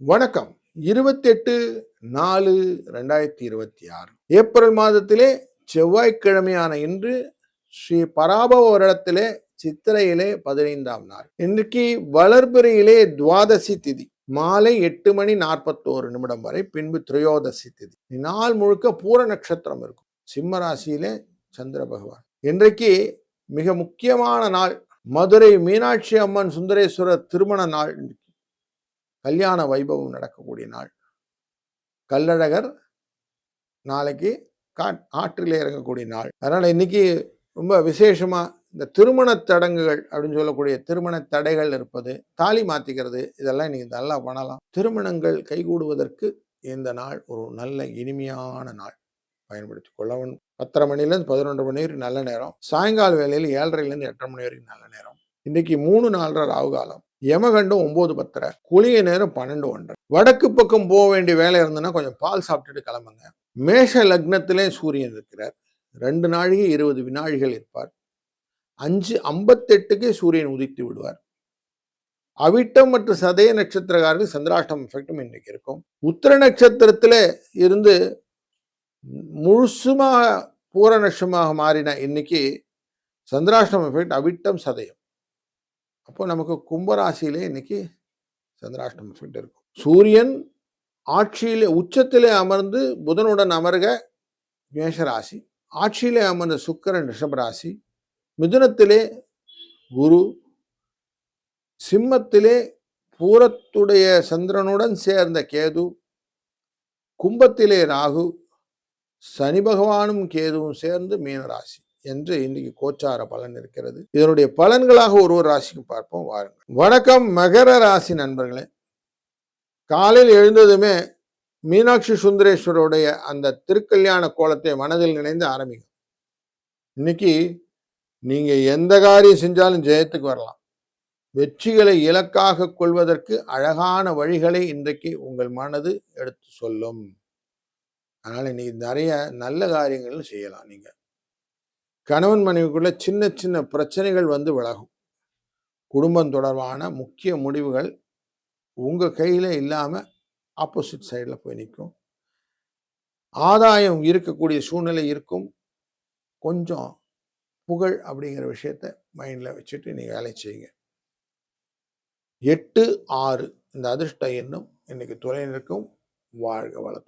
வணக்கம். 28/4/2026 ஏப்ரல் மாதத்திலே செவ்வாய்க்கிழமையான இன்று ஸ்ரீ பராபவ வருடத்திலே சித்திரையிலே 15ஆம் நாள். இன்றைக்கு வளர்பிறையிலே துவாதசி திதி மாலை 8:41 வரை, பின்பு திரையோதசி திதி. நாள் முழுக்க பூர நட்சத்திரம் இருக்கும். சிம்ம ராசியிலே சந்திர பகவான். இன்றைக்கு மிக முக்கியமான நாள். மதுரை மீனாட்சி அம்மன் சுந்தரேஸ்வரர் திருமண நாள். கல்யாண வைபவம் நடக்கக்கூடிய நாள். கள்ளழகர் நாளைக்கு ஆற்றிலே இறங்கக்கூடிய நாள். அதனால இன்னைக்கு ரொம்ப விசேஷமா இந்த திருமண தடங்குகள் அப்படின்னு சொல்லக்கூடிய திருமண தடைகள் இருப்பது, தாலி மாத்திக்கிறது, இதெல்லாம் இன்னைக்கு நல்லா பண்ணலாம். திருமணங்கள் கைகூடுவதற்கு இந்த நாள் ஒரு நல்ல இனிமையான நாள். பயன்படுத்தி கொள்ளவன். 10:30 மணிலேருந்து 11 மணி வரைக்கும் நல்ல நேரம். சாயங்கால வேளையில் 7:30 8:30 மணி வரைக்கும் நல்ல நேரம். இன்னைக்கு 3:04 ராகு காலம். யமகண்டம் 9:10, குளிய நேரம் 12:01. வடக்கு பக்கம் போக வேண்டிய வேலை இருந்ததுன்னா கொஞ்சம் பால் சாப்பிட்டுட்டு கிளம்புங்க. மேஷ லக்னத்திலே சூரியன் இருக்கிறார். 2 நாழிகை 20 வினாழிகள் இருப்பார். 5:58 சூரியன் உதித்து விடுவார். அவிட்டம் மற்றும் சதய நட்சத்திரக்காரர்கள் சந்திராஷ்டம் எஃபெக்டும் இன்னைக்கு இருக்கும். உத்திர நட்சத்திரத்திலே இருந்து முழுசுமாக பூர நட்சமாக மாறின இன்னைக்கு சந்திராஷ்டம் எஃபெக்ட் அவிட்டம் சதயம். அப்போ நமக்கு கும்பராசியிலே இன்னைக்கு சந்திராஷ்டம் எஃபெக்ட் இருக்கும். சூரியன் ஆட்சியிலே உச்சத்திலே அமர்ந்து புதனுடன் அமர்க மேஷராசி, ஆட்சியிலே அமர்ந்த சுக்கிரன் ரிஷபராசி, மிதுனத்திலே குரு, சிம்மத்திலே பூரத்துடைய சந்திரனுடன் சேர்ந்த கேது, கும்பத்திலே ராகு, சனி பகவானும் கேதுவும் சேர்ந்து மீனராசி என்று இன்னைக்கு கோச்சார பலன் இருக்கிறது. இதனுடைய பலன்களாக ஒரு ராசிக்கு பார்ப்போம், வாருங்கள். வணக்கம் மகர ராசி நண்பர்களே. காலையில் எழுந்ததுமே மீனாட்சி சுந்தரேஸ்வருடைய அந்த திருக்கல்யாண கோலத்தை மனதில் நினைந்து ஆரம்பிக்கும். இன்னைக்கு நீங்க எந்த காரியம் செஞ்சாலும் ஜெயத்துக்கு வரலாம். வெற்றிகளை இலக்காக கொள்வதற்கு அழகான வழிகளை இன்றைக்கு உங்கள் மனது எடுத்து சொல்லும். அதனால இன்னைக்கு நிறைய நல்ல காரியங்கள் செய்யலாம். நீங்க கணவன் மனைவிக்குள்ள சின்ன சின்ன பிரச்சனைகள் வந்து விலகும். குடும்பம் தொடர்பான முக்கிய முடிவுகள் உங்க கையில இல்லாம ஆப்போசிட் சைடில் போய் நிற்கும். ஆதாயம் இருக்கக்கூடிய சூழ்நிலை இருக்கும். கொஞ்சம் புகழ் அப்படிங்கிற விஷயத்த மைண்ட்ல வச்சுட்டு நீங்க வேலை செய்யுங்க. 8, 6 இந்த அதிர்ஷ்ட எண்ணும் இன்னைக்கு துணை நிற்கும். வாழ்க வளத்துடன்.